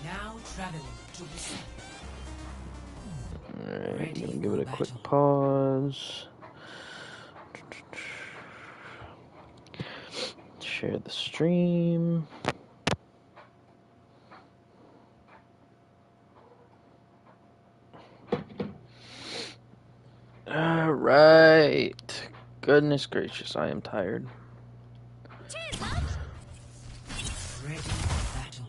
Now traveling to the south. Alright, I'm gonna give it a quick pause. Share the stream. Alright. Goodness gracious, I am tired. Ready for battle.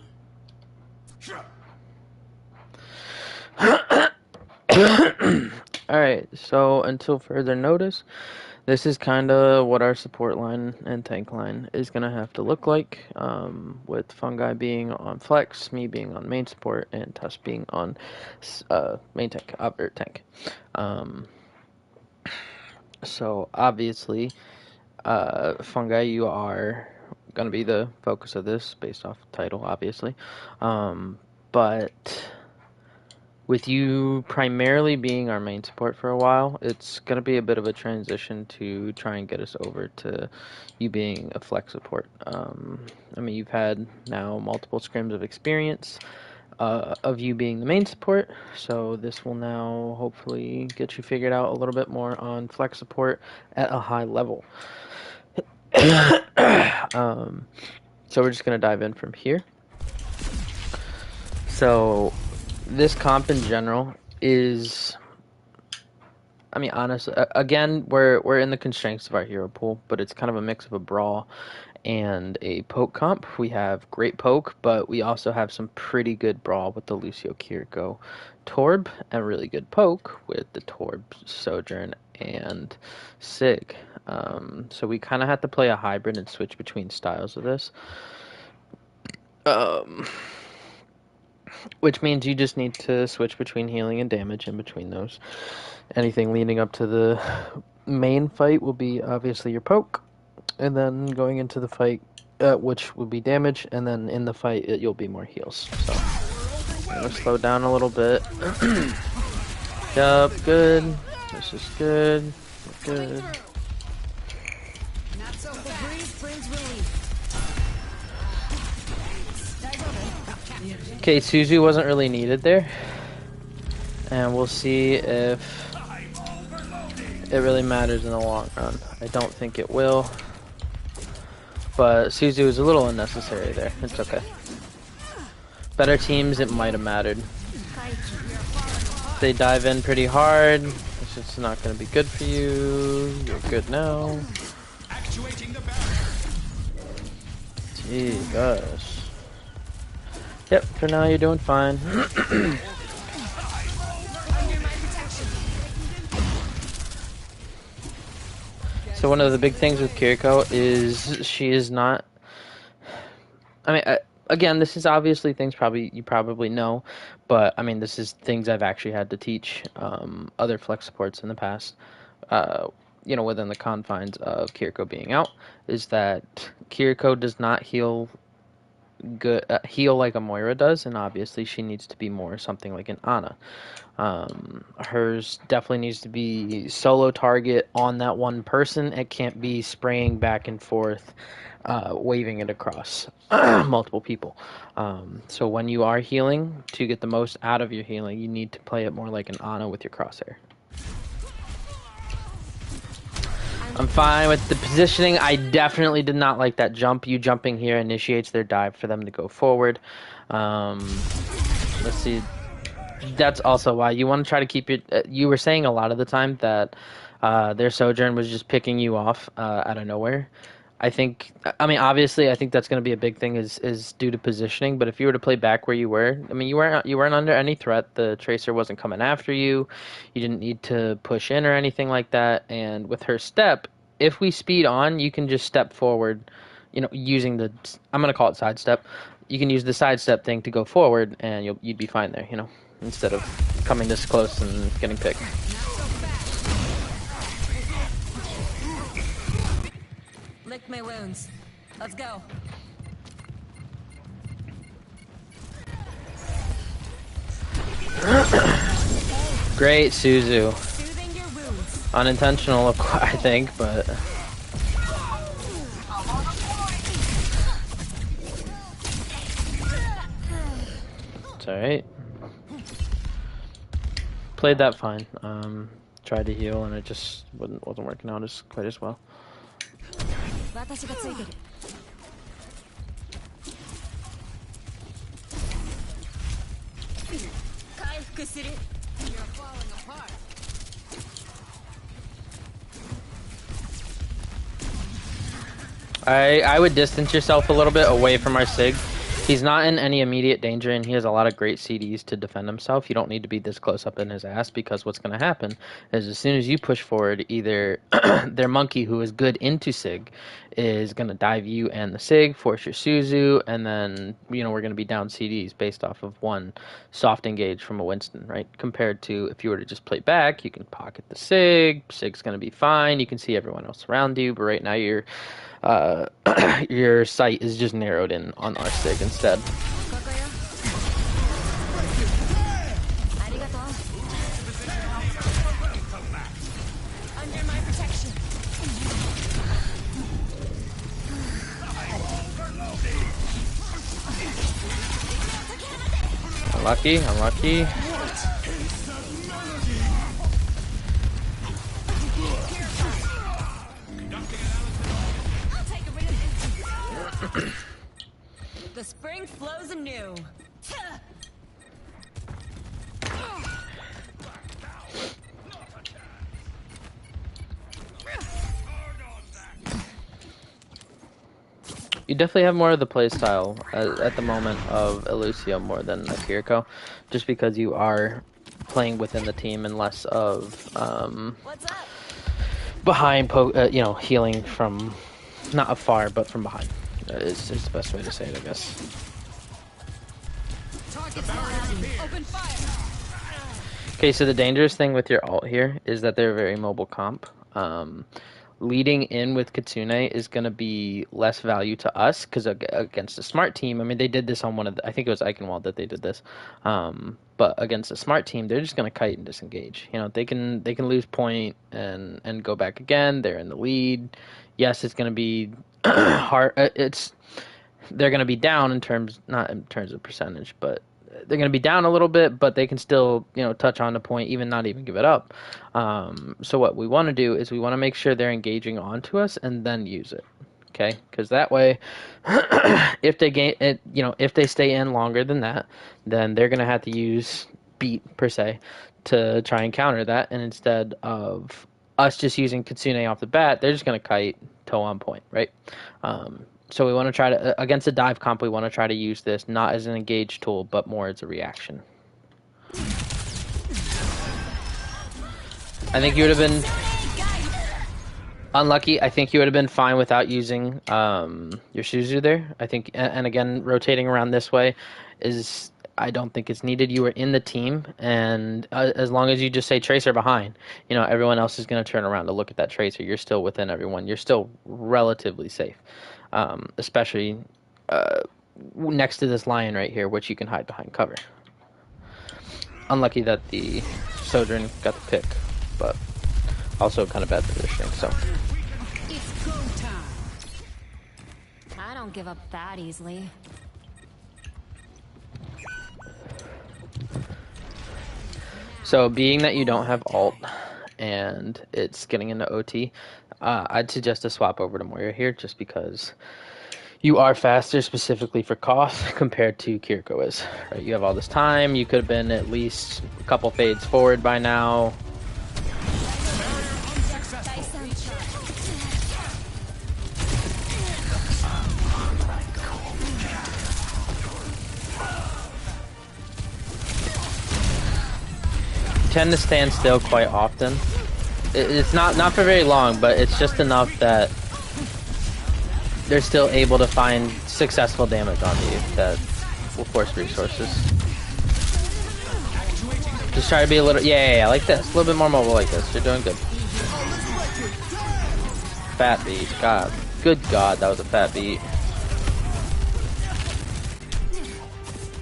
Alright, so until further notice, this is kind of what our support line and tank line is going to have to look like, with Fungi being on flex, me being on main support, and Tuss being on main tank, or tank. So obviously, Fungi, you are going to be the focus of this based off the title, obviously. But with you primarily being our main support for a while, it's going to be a bit of a transition to try and get us over to you being a flex support. I mean, you've had now multiple scrims of experience of you being the main support, so this will now hopefully get you figured out a little bit more on flex support at a high level. So we're just going to dive in from here. So this comp in general is, I mean, honestly, again, we're in the constraints of our hero pool, but it's kind of a mix of a brawl and a poke comp. We have great poke, but we also have some pretty good brawl with the Lucio Kiriko Torb, and really good poke with the Torb Sojourn and Sig. So we kind of have to play a hybrid and switch between styles of this. Which means you just need to switch between healing and damage in between those. Anything leading up to the main fight will be obviously your poke, and then going into the fight, which will be damage, and then in the fight you'll be more heals. So I'm gonna slow down a little bit. Yup, good. This is good. Good. Okay, Suzu wasn't really needed there, and we'll see if it really matters in the long run. I don't think it will, but Suzu is a little unnecessary there. It's okay. Better teams, it might have mattered. They dive in pretty hard. It's just not going to be good for you. You're good now. Jesus. Yep, for now you're doing fine. So one of the big things with Kiriko is she is not, I mean, again, this is obviously things you probably know, but I mean, this is things I've actually had to teach other flex supports in the past, within the confines of Kiriko being out, is that Kiriko does not heal like a Moira does, and obviously she needs to be more something like an Ana. Hers definitely needs to be solo target on that one person. It can't be spraying back and forth, waving it across multiple people. So when you are healing, to get the most out of your healing, you need to play it more like an Ana with your crosshair. I'm fine with the positioning. I definitely did not like that jump. You jumping here initiates their dive for them to go forward. Let's see. That's also why you want to try to keep it. You were saying a lot of the time that their Sojourn was just picking you off out of nowhere. I mean, obviously, I think that's going to be a big thing is due to positioning. But if you were to play back where you were, I mean, you weren't under any threat. The Tracer wasn't coming after you. You didn't need to push in or anything like that. And with her step, if we speed on, you can just step forward. Using I'm going to call it sidestep. You can use the sidestep thing to go forward, and you'd be fine there. Instead of coming this close and getting picked. Lick my wounds. Let's go. Great, Suzu. Unintentional, I think, but... It's alright. Played that fine. Tried to heal and it just wasn't working out as quite as well. 私がついてる。回復する。I would distance yourself a little bit away from our Sig. He's not in any immediate danger, and he has a lot of great CDs to defend himself. You don't need to be this close up in his ass, because what's going to happen is as soon as you push forward, either their monkey, who is good into Sig, is going to dive you and the Sig, force your Suzu, and then, you know, we're going to be down CDs based off of one soft engage from a Winston, right? Compared to if you were to just play back, you can pocket the Sig, Sig's going to be fine, you can see everyone else around you, but right now you're your sight is just narrowed in on our Sig instead. Under my protection. Unlucky, unlucky. The spring flows anew. You definitely have more of the playstyle at the moment of Elucio more than Kiriko, just because you are playing within the team and less of What's up? behind, you know, healing from not afar but from behind. Is the best way to say it, I guess. Open fire. Okay, so the dangerous thing with your ult here is that they're a very mobile comp. Leading in with Kitsune is going to be less value to us, because against a smart team, I mean, they did this on one of the, I think it was Eichenwald that they did this, but against a smart team, they're just going to kite and disengage. You know, they can lose point and go back again. They're in the lead. Yes, it's going to be hard. They're going to be down in terms, not in terms of percentage, but they're going to be down a little bit, but they can still, you know, touch on the point, not even give it up. So what we want to do is we want to make sure they're engaging onto us and then use it. Okay, because that way, if they gain it, you know, if they stay in longer than that, then they're going to have to use beat per se to try and counter that. And instead of us just using Kitsune off the bat, they're just going to kite toe on point, right? So we want to try to, against a dive comp, we want to try to use this not as an engage tool, but more as a reaction. I think you would have been unlucky. I think you would have been fine without using your Suzu there. I think, and again, rotating around this way is, I don't think it's needed. You were in the team, and as long as you just say Tracer behind, you know, everyone else is going to turn around to look at that Tracer. You're still within everyone. You're still relatively safe. Especially next to this lion right here, which you can hide behind cover. Unlucky that the Sojourn got the pick, but also kind of bad positioning. So It's go time. I don't give up that easily. So being that you don't have ult and it's getting into OT, I'd suggest a swap over to Moira here, just because you are faster specifically for Koth compared to Kiriko is. Right? You have all this time. You could have been at least a couple fades forward by now. Tend to stand still quite often. It's not for very long, but it's just enough that they're still able to find successful damage on you that will force resources. Just try to be a little, yeah, like this, a little bit more mobile like this. You're doing good. Fat beat, God, good God, that was a fat beat.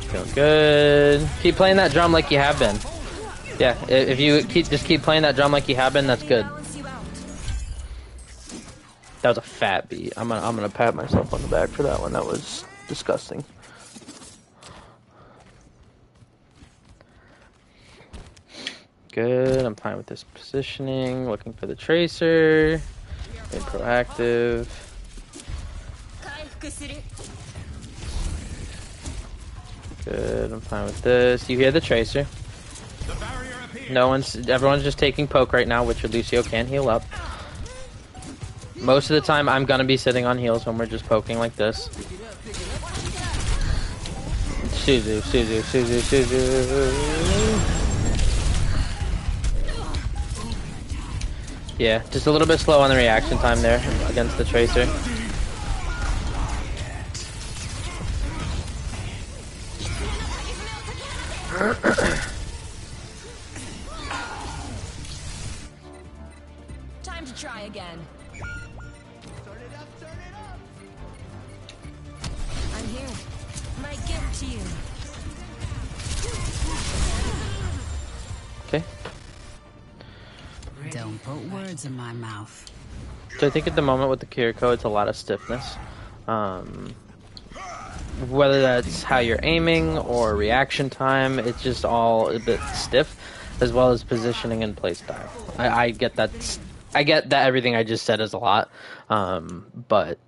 Feeling good. Keep playing that drum like you have been. Yeah, if you just keep playing that drum like you have been, that's good. That was a fat beat. I'm gonna pat myself on the back for that one. That was disgusting. Good. I'm fine with this positioning. Looking for the tracer. Being proactive. Good. I'm fine with this. You hear the tracer. Everyone's just taking poke right now, which Lucio can heal up. Most of the time, I'm gonna be sitting on heals when we're just poking like this. Suzu. Yeah, just a little bit slow on the reaction time there against the tracer. Time to try again. I'm here. My gift to you. Okay. Don't put words in my mouth. So I think at the moment with the Kiriko, it's a lot of stiffness. Whether that's how you're aiming or reaction time, it's just all a bit stiff, as well as positioning and playstyle. I get that. I get that everything I just said is a lot, but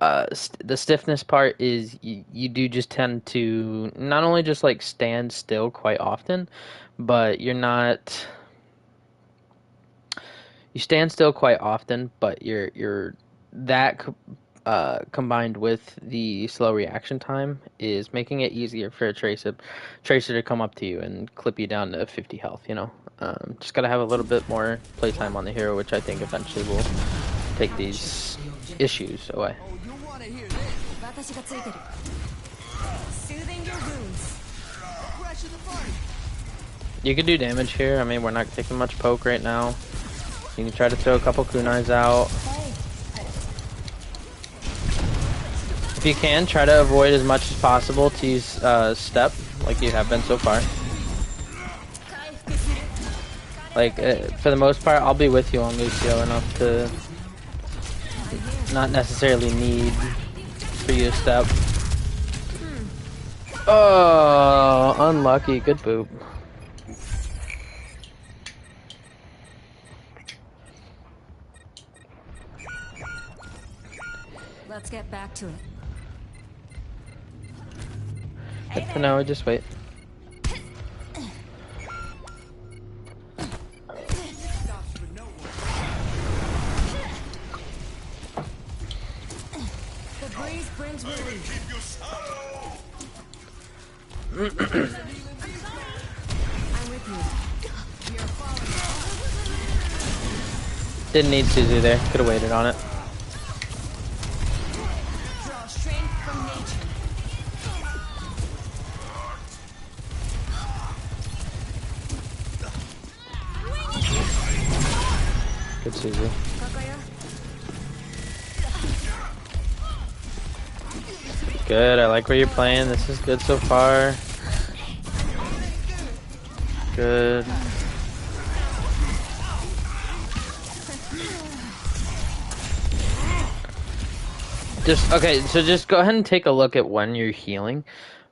the stiffness part is you do just tend to not only just like stand still quite often, but you're not. You stand still quite often, but you're that combined with the slow reaction time is making it easier for a tracer to come up to you and clip you down to 50 health. You know, just gotta have a little bit more playtime on the hero, which I think eventually will take these issues away. Soothing your wounds. You could do damage here. I mean, we're not taking much poke right now. You can try to throw a couple kunais out. If you can, try to avoid as much as possible to use step, like you have been so far. Like, for the most part, I'll be with you on Lucio enough to not necessarily need for you to step. Oh, unlucky. Good boop. Let's get back to it. Good for now, just wait. The breeze brings relief. I'm with you. Didn't need Suzu there. Could have waited on it. Draw strength from nature. Good Suzu. Good, I like where you're playing. This is good so far. Good. Just go ahead and take a look at when you're healing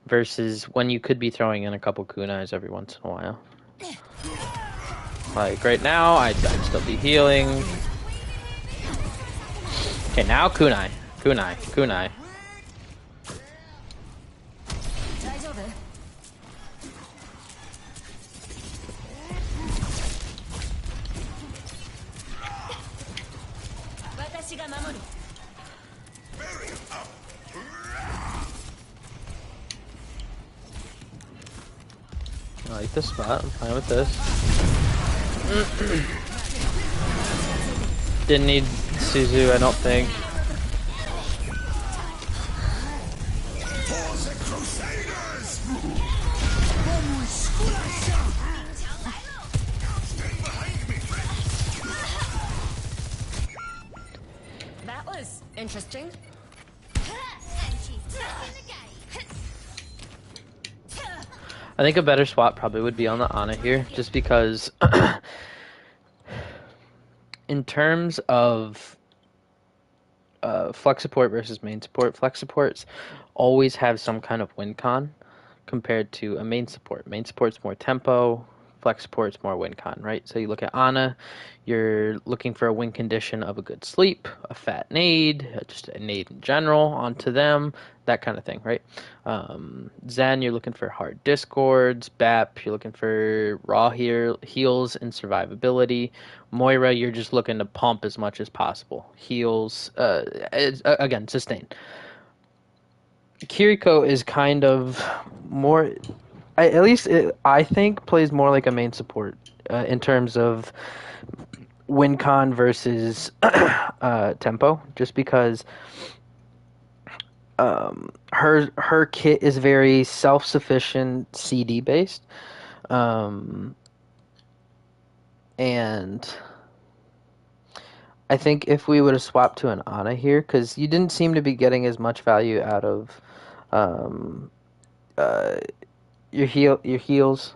versus when you could be throwing in a couple kunais every once in a while. Like right now, I'd still be healing. Okay, now kunai. I like this spot. I'm fine with this. Didn't need Suzu, I don't think. That was interesting. I think a better swap probably would be on the Ana here, just because in terms of flex support versus main support, flex supports always have some kind of win con compared to a main support. Main support's more tempo, flex support's more win con, right? So you look at Ana, you're looking for a win condition of a good sleep, a fat nade, just a nade in general onto them, that kind of thing, right? Zen, you're looking for hard discords. Bap, you're looking for raw heals and survivability. Moira, you're just looking to pump as much as possible. Heals, again, sustain. Kiriko is kind of more, at least I think, plays more like a main support in terms of win con versus tempo, just because her kit is very self-sufficient CD based, and I think if we would have swapped to an Ana here, because you didn't seem to be getting as much value out of your heals,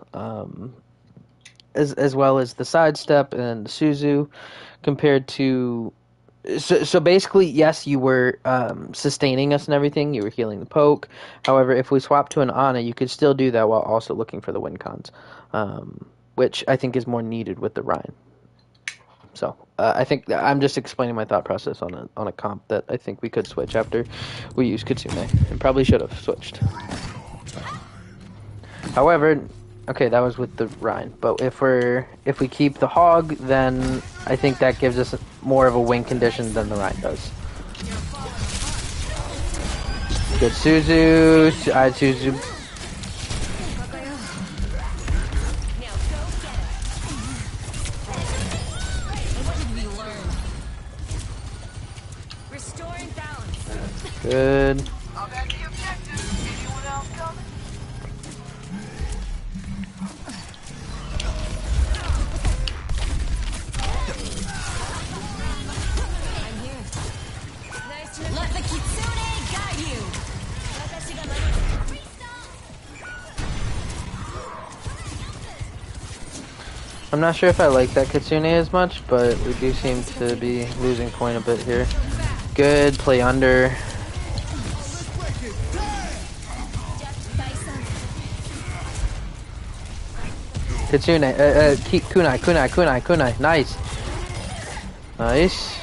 as well as the sidestep and the Suzu, compared to. So basically, yes, you were sustaining us and everything. You were healing the poke. However, if we swap to an Ana, you could still do that while also looking for the win cons, which I think is more needed with the Ryan. So I think I'm just explaining my thought process on a comp that I think we could switch after we use Kitsune, and probably should have switched. However, okay, that was with the Rhine. But if we keep the Hog, then I think that gives us more of a win condition than the Rhine does. Good Suzu. I Suzu. Good. Let the Kitsune guide you! I'm not sure if I like that Kitsune as much, but we do seem to be losing point a bit here. Good, play under. Kitsune, kunai, nice. Nice.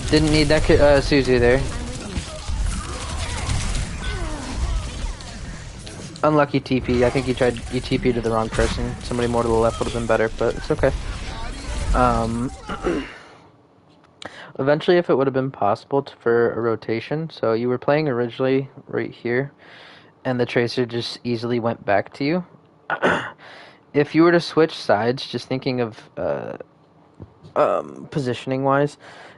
Didn't need that Suzu there. Unlucky TP. I think you TP to the wrong person. Somebody more to the left would have been better, but it's okay. Eventually, if it would have been possible for a rotation, so you were playing originally right here, and the Tracer just easily went back to you. If you were to switch sides, just thinking of positioning wise,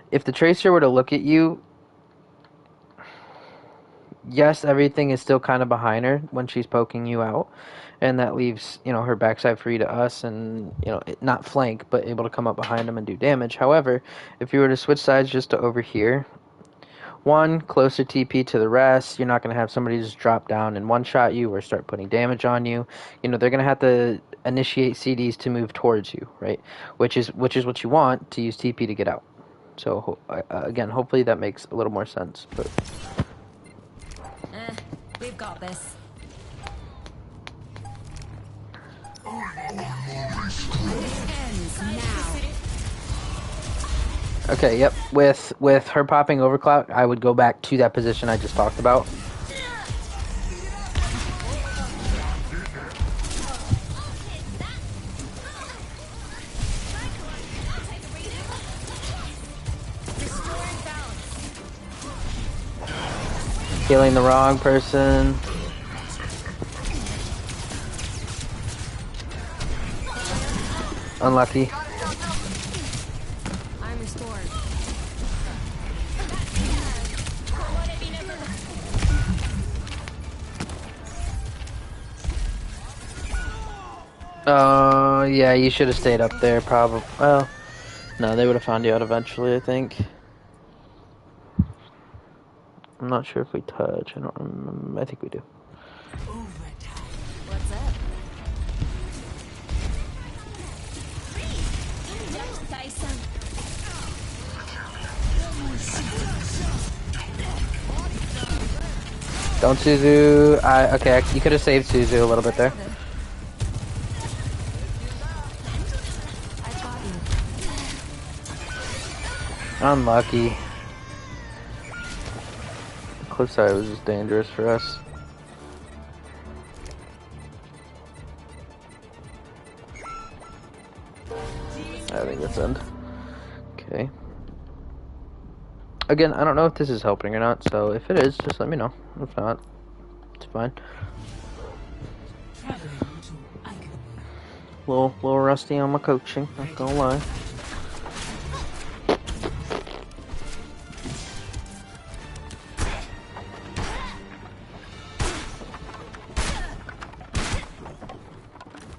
if the Tracer were to look at you, yes, everything is still kind of behind her when she's poking you out, and that leaves, her backside free to us, and, not flank, but able to come up behind them and do damage. However, if you were to switch sides just to over here, one, closer TP to the rest, you're not going to have somebody just drop down and one-shot you or start putting damage on you. They're going to have to initiate CDs to move towards you, right? Which is what you want to use TP to get out. So, again, hopefully that makes a little more sense, but... We've got this. Okay, yep. With her popping overclock, I would go back to that position I just talked about. Killing the wrong person. Unlucky. I'm restored. Oh, yeah, you should have stayed up there, probably. Well, no, they would have found you out eventually, I think. I'm not sure if we touch. I don't remember. I think we do. What's up? Don't Suzu. Okay, you could have saved Suzu a little bit there. Unlucky. Cliffside was just dangerous for us. I think that's end. Okay. Again, I don't know if this is helping or not, so if it is, just let me know. If not, it's fine. Traveling to Icon. Little rusty on my coaching, not gonna lie.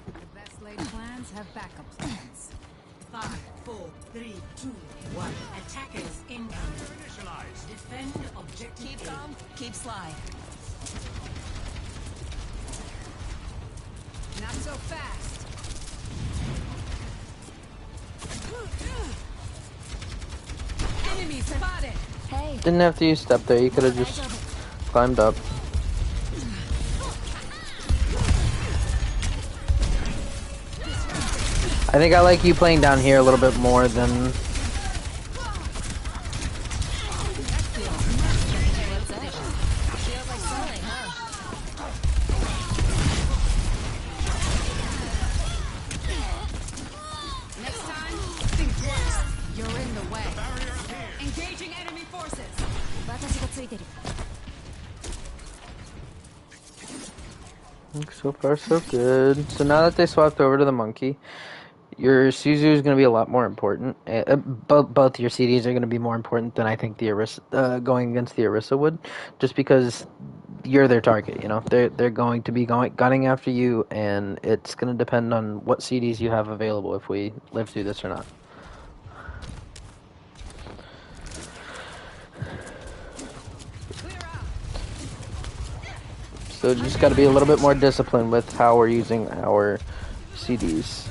The best laid plans have backup plans. 5, 4, 3, 2, 1. Attackers incoming. Defend objective. Keep calm, keep slide. Not so fast. Enemy spotted. Hey, Didn't have to use step there, you could have just climbed up. I think I like you playing down here a little bit more than... what's up? Feels like selling, huh? Next time, think twice. You're in the way. Engaging enemy forces. 私がついてる。So far so good. So now that they swapped over to the monkey, your Suzu is going to be a lot more important. Both your CDs are going to be more important than I think the Orisa, going against the Orisa would, just because you're their target. You know, they're going to be gunning after you, and it's going to depend on what CDs you have available if we live through this or not. So just got to be a little bit more disciplined with how we're using our CDs.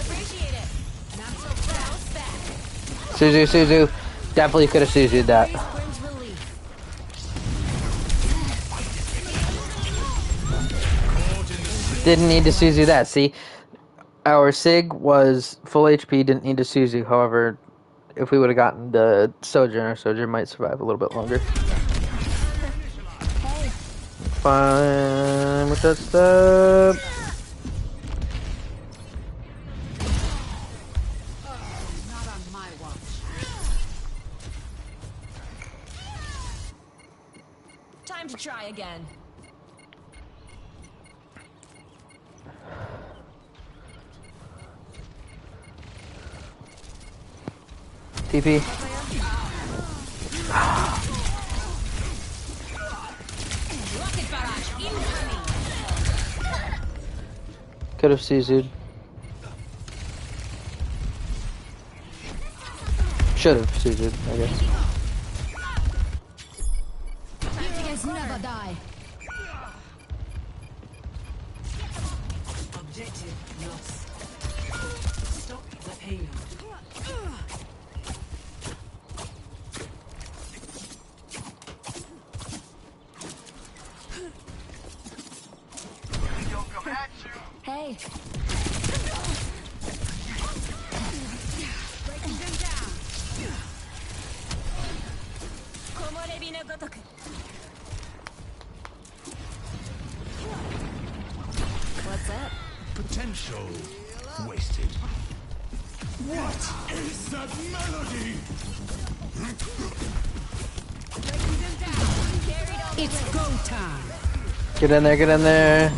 Appreciate it. Not so fast. Back. Suzu, definitely could have Suzu'd that. Brings relief. Didn't need to Suzu that. See, our Sig was full HP, didn't need to Suzu. However, if we would have gotten the Sojourner might survive a little bit longer. Hey, Fine with that step. Not on my watch. time to try again. TP. Rocket barrage incoming. Could have Suzu'd. Should have Suzu'd, I guess. Champions never die. Objective lost. Stop the payload. Hey, Breaking them down. Komorebi no gotoku. What's up? Potential wasted. What is that melody? Breaking them down. Carried on. It's go time. Get in there, get in there.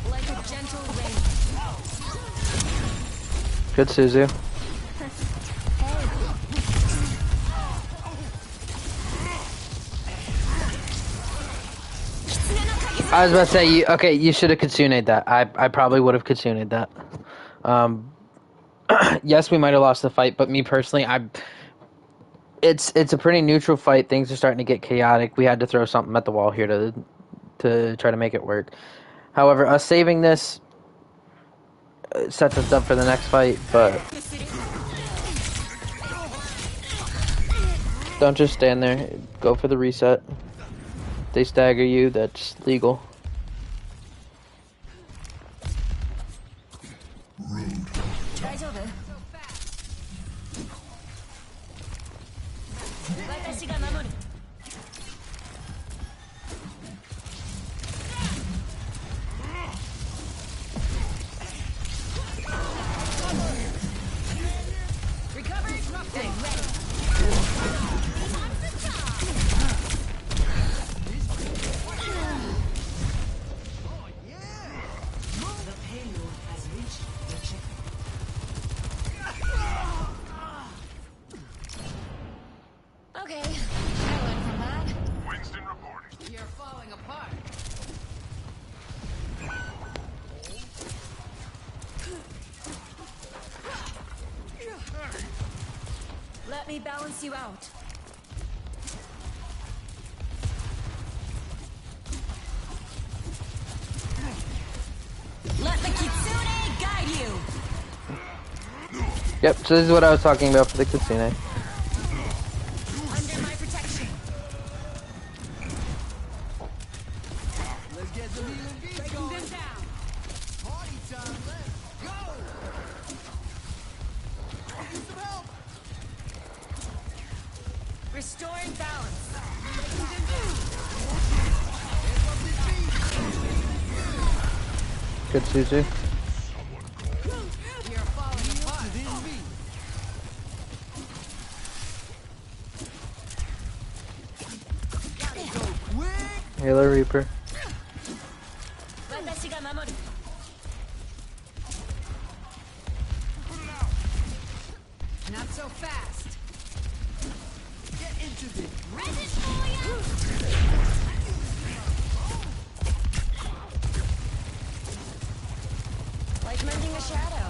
Like a gentle rain. Good Suzu. I was about to say, you should have Kitsune'd that. I probably would have Kitsune'd that. Yes, we might have lost the fight, but me personally, it's a pretty neutral fight. Things are starting to get chaotic. We had to throw something at the wall here to try to make it work. However, us saving this, sets us up for the next fight, but don't just stand there. Go for the reset. If they stagger you, that's legal. Okay, I learned from that. Winston reporting. You're falling apart. Let me balance you out. Let the Kitsune guide you. Yep, so this is what I was talking about for the Kitsune. Under my protection. Let's get the healing beats Breaking going. them down. Party time, let's go! Need some help! Restoring balance. Hands up this beat! Good Suzu. You're falling apart. This beat. Gotta go quick! Healer Reaper. Not so fast. Get into this! Like mending a shadow.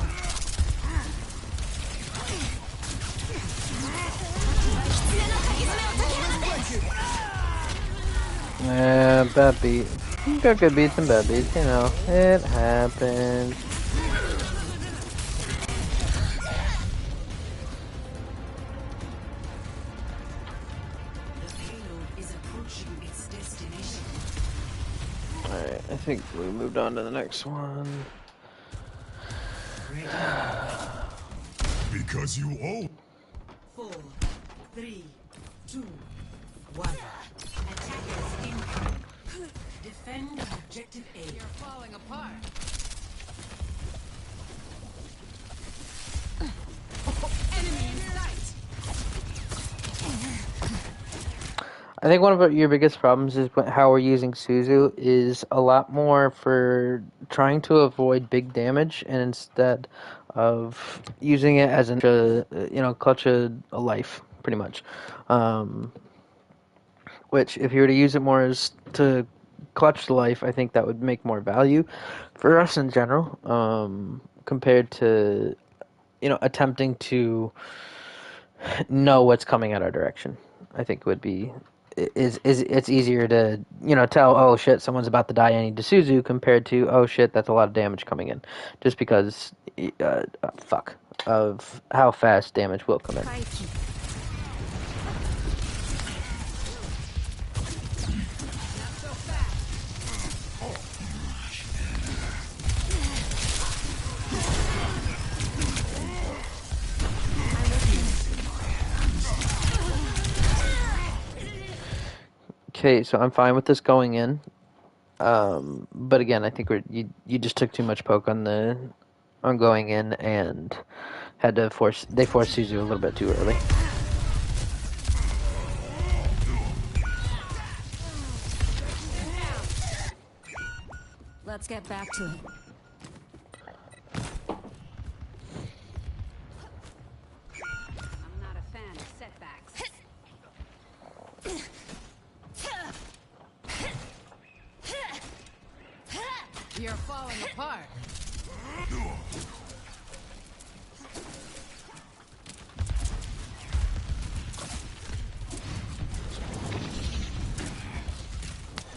Yeah, bad beat. Got good beats and bad beats, you know. It happens. The payload is approaching its destination. Alright, I think we moved on to the next one. Because you owe. 4, 3, 2, 1. Attackers incoming. Defend objective A. You're falling apart. Enemy in sight. I think one of your biggest problems is how we're using Suzu is a lot more for trying to avoid big damage, and instead of using it as clutch a life, pretty much. Which, if you were to use it more as to clutch the life, I think that would make more value for us in general, compared to attempting to know what's coming at our direction. I think would be it's easier to tell, oh shit, someone's about to die, I need to Suzu, compared to, oh shit, that's a lot of damage coming in, just because fuck of how fast damage will come in. Not so fast. Okay, so I'm fine with this going in, but again, I think you just took too much poke on going in and had to force Suzu a little bit too early. Let's get back to it. I'm not a fan of setbacks. You're falling apart.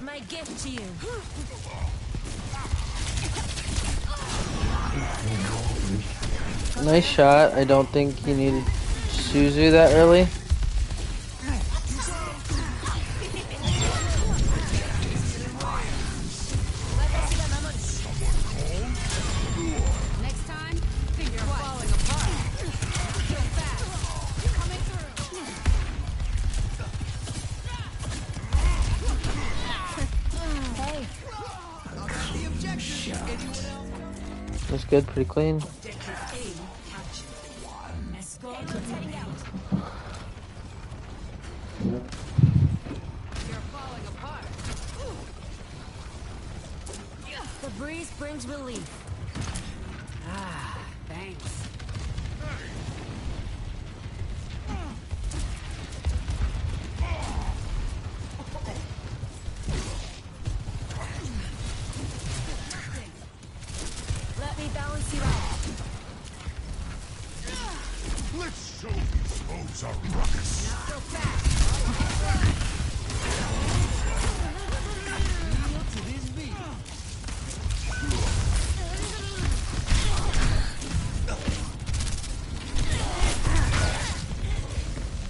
My gift to you. Nice shot. I don't think you needed Suzu that early. Next time, think you're falling apart. Feel fast. Coming through. Hey, The objective. Anyone else? That's good. Pretty clean. Objective A captured. Escort to the You're falling apart. the breeze brings relief. Ah, thanks. Let me balance you out. Let's show these foes our ruckus. Not so fast. Kneel to this beat.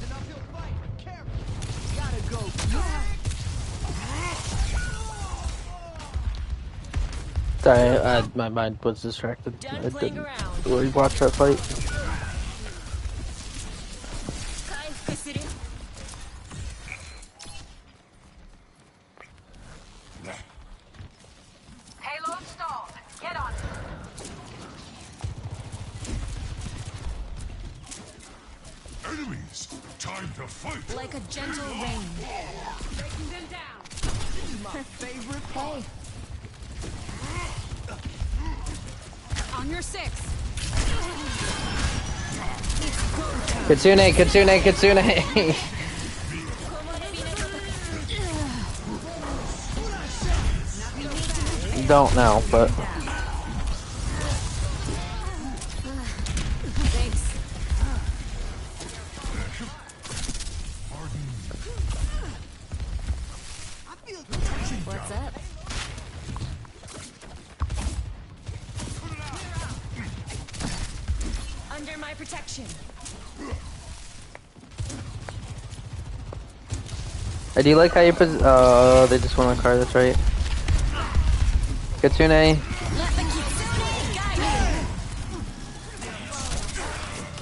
An uphill fight. Careful. Gotta go quick. Sorry, my mind was distracted. Done I playing didn't around. really watch that fight. Kind visiting. Payload stalled. Get on. Enemies, time to fight. Like a gentle rain. Breaking them down. This is my favorite part. Hey, On your six. Kitsune, Kitsune, Kitsune. Don't know, but thanks. I feel touching. What's up? Under my protection. I do like how you put. Oh, they just went on car. That's right. Kitsune. Let the Kitsune guide you.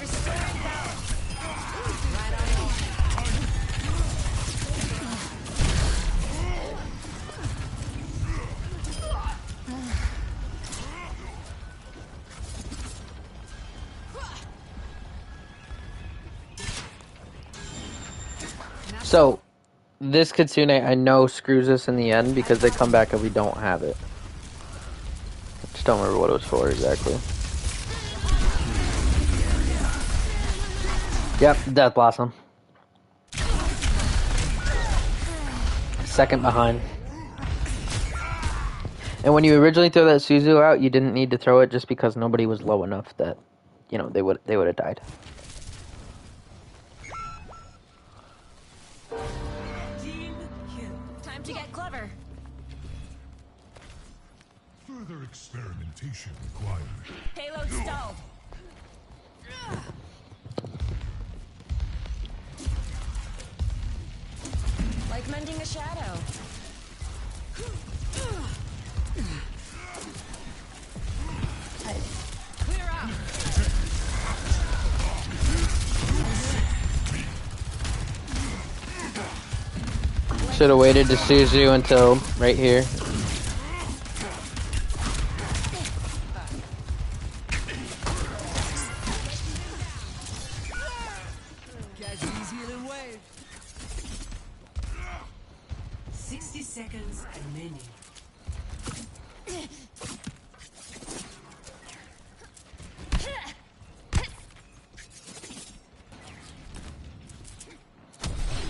Restoring balance. Right on. So, this Kitsune I know screws us in the end because they come back and we don't have it. Just don't remember what it was for exactly. Yep, Death Blossom. Second behind. And when you originally throw that Suzu out, you didn't need to throw it just because nobody was low enough that, you know, they would have died. team kill. Time to get clever. Further experimentation required. Payload stalled. Like mending a shadow. Clear out. Should have waited to Suzu until right here. Catch these healing waves. 60 seconds remaining.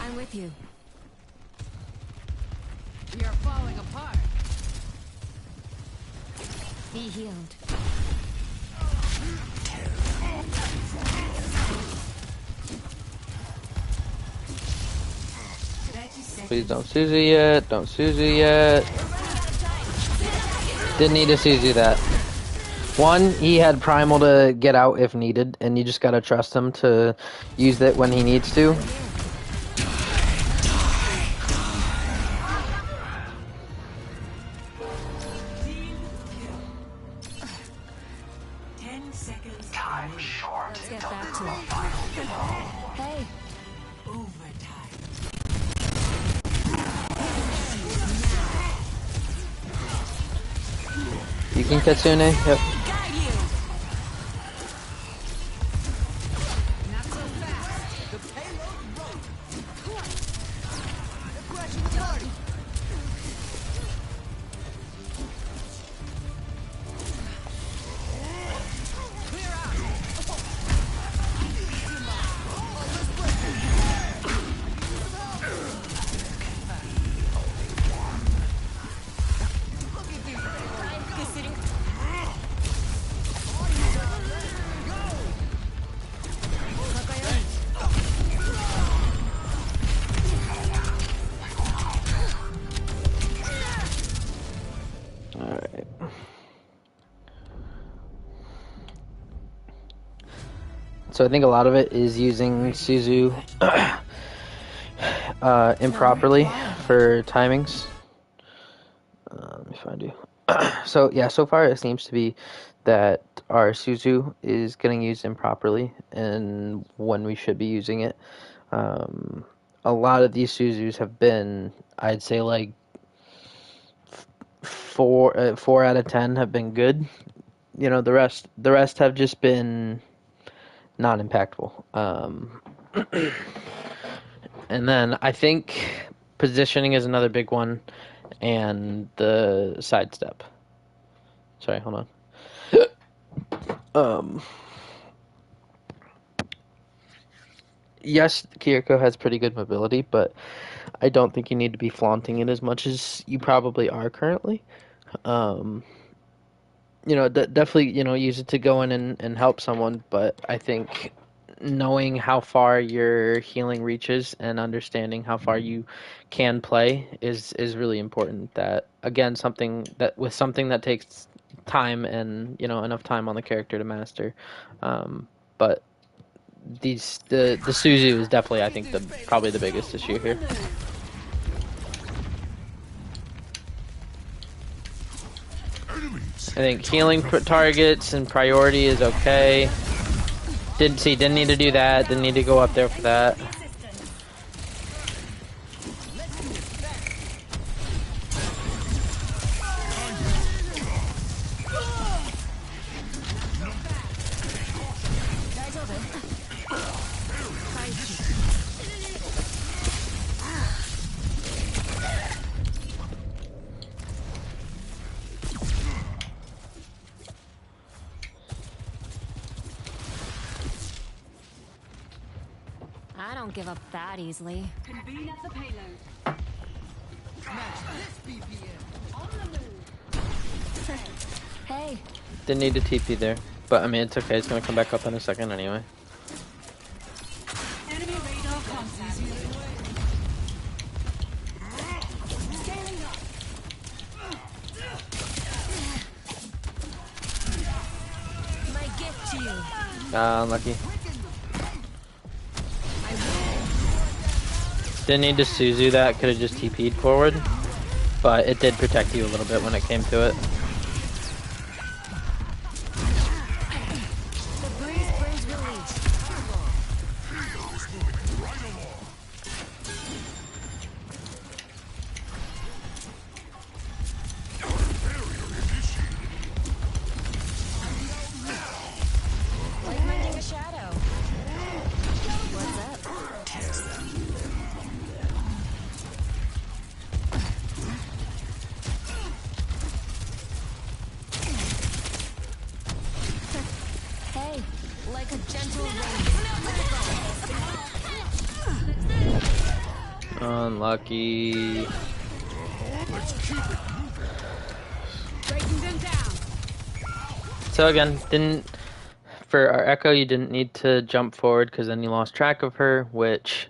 I'm with you. You're falling apart. Be healed. Please don't Suzu yet. Don't Suzu yet. Didn't need to Suzu that. One, he had primal to get out if needed, and you just gotta trust him to use it when he needs to. Time short. Let's get back to it. Hey, Overtime. You can Kitsune. Yep. Guide you. Not so fast. The payload broke. They're crashing the party. Clear out. Alright. So I think a lot of it is using Suzu improperly for timings. Let me find you. So yeah, so far it seems to be that our Suzu is getting used improperly and when we should be using it. A lot of these Suzus have been, I'd say, like four out of 10 have been good. You know, the rest have just been not impactful. And then I think positioning is another big one, and the sidestep. Sorry, hold on. Yes, Kiriko has pretty good mobility, but I don't think you need to be flaunting it as much as you probably are currently. You know, definitely, you know, use it to go in and help someone, but I think knowing how far your healing reaches and understanding how far you can play is really important. That, again, something that takes time and, you know, enough time on the character to master. But the Suzu is definitely, I think, probably the biggest issue here. I think healing targets and priority is okay. Didn't need to do that. Didn't need to go up there for that. I don't give up that easily. Convene at the payload. Match this BPM. On the move. Hey, Didn't need to TP there. But, I mean, it's okay. It's going to come back up in a second anyway. Enemy radar contact. Scaling up. my gift to you. Unlucky. Didn't need to Suzu that. Could have just TP'd forward. But it did protect you a little bit when it came to it. The breeze brings relief. Like mending a shadow. What's up? Hey, like a gentle rain. Unlucky. Breaking them down. So again, for our Echo, you didn't need to jump forward because then you lost track of her, which,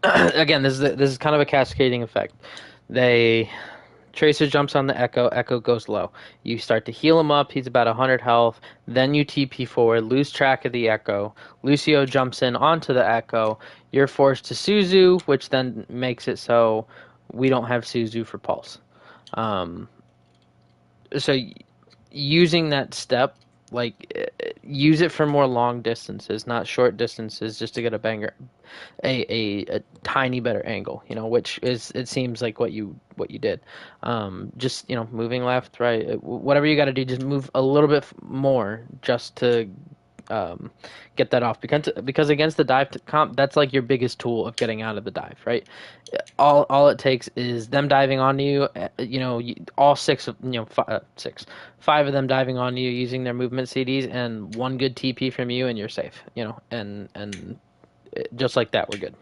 again, this is kind of a cascading effect. They Tracer jumps on the Echo. Echo goes low. You start to heal him up. He's about 100 health. Then you TP forward, lose track of the Echo. Lucio jumps in onto the Echo. You're forced to Suzu, which then makes it so we don't have Suzu for Pulse. Um, so using that step, like, use it for more long distances, not short distances, just to get a banger, a tiny better angle, which is, it seems like what you did. Just, moving left, right, whatever you got to do, just move a little bit more just to get that off, because against the dive comp, that's like your biggest tool of getting out of the dive, right? All it takes is them diving on you, all six of five of them diving on you using their movement CDs, and one good TP from you, and you're safe, and just like that, we're good.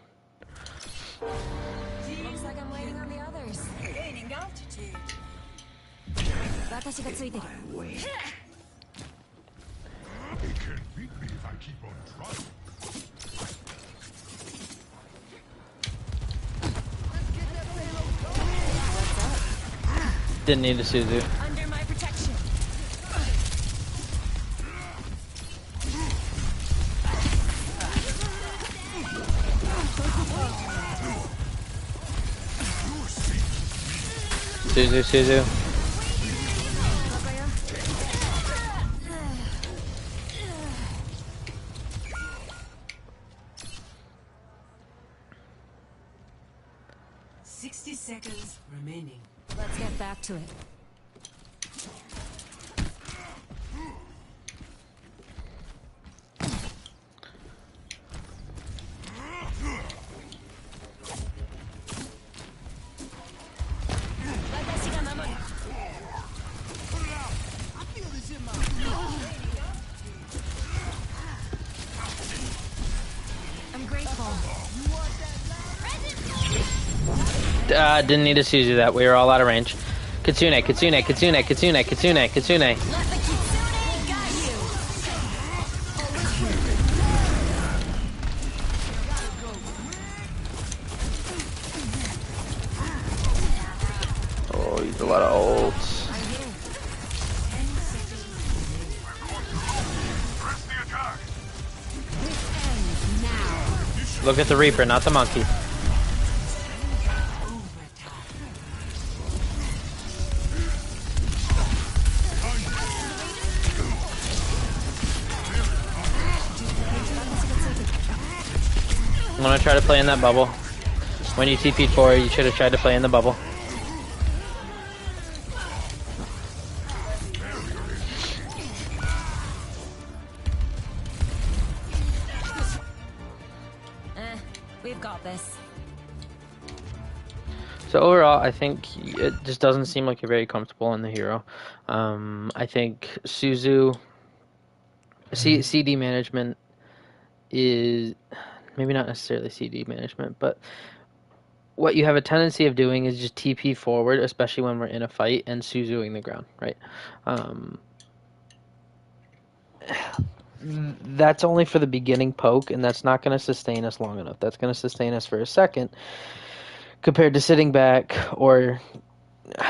Looks like I'm waiting on the others. Gaining altitude. 私がついてる。They can't beat me if I keep on trying. Didn't need a Suzu. Under my protection. Suzu. Seconds remaining. Let's get back to it. I'm grateful. Didn't need to Suzu that. We were all out of range. Kitsune. Let the kitsune guide you. Oh, he's a lot of ults. Press the attack. This ends now. Look at the Reaper, not the monkey. I'm gonna try to play in that bubble. When you TP'd forward, you should have tried to play in the bubble. We've got this. So overall, I think it just doesn't seem like you're very comfortable in the hero. I think Suzu CD management is maybe not necessarily CD management, but what you have a tendency of doing is just TP forward, especially when we're in a fight, and Suzuing the ground, right? That's only for the beginning poke, and that's not going to sustain us long enough. That's going to sustain us for a second, compared to sitting back, or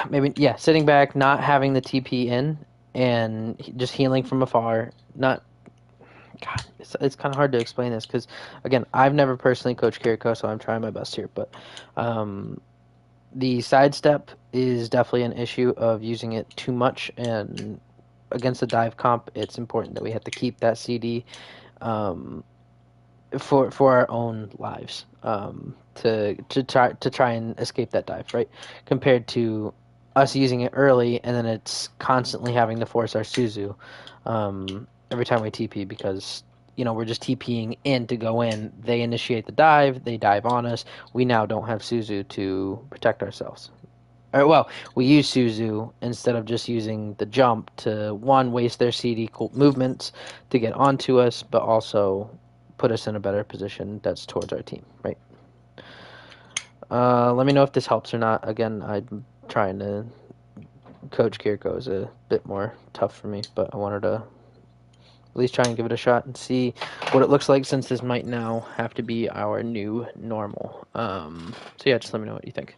maybe, sitting back, not having the TP in, and just healing from afar. God, it's kind of hard to explain this, because, again, I've never personally coached Kiriko, so I'm trying my best here, but the sidestep is definitely an issue of using it too much, and against the dive comp, it's important that we have to keep that CD for our own lives, to try and escape that dive, right? Compared to us using it early, and then it's constantly having to force our Suzu every time we TP, because we're just TPing in to go in. They initiate the dive, they dive on us. We now don't have Suzu to protect ourselves. Well, we use Suzu instead of just using the jump to, one, waste their CD movements to get onto us, but also put us in a better position that's towards our team, right? Let me know if this helps or not. Again, I'm trying to coach Kiriko is a bit more tough for me, but I wanted to at least try and give it a shot and see what it looks like, since this might now have to be our new normal. So yeah, just let me know what you think.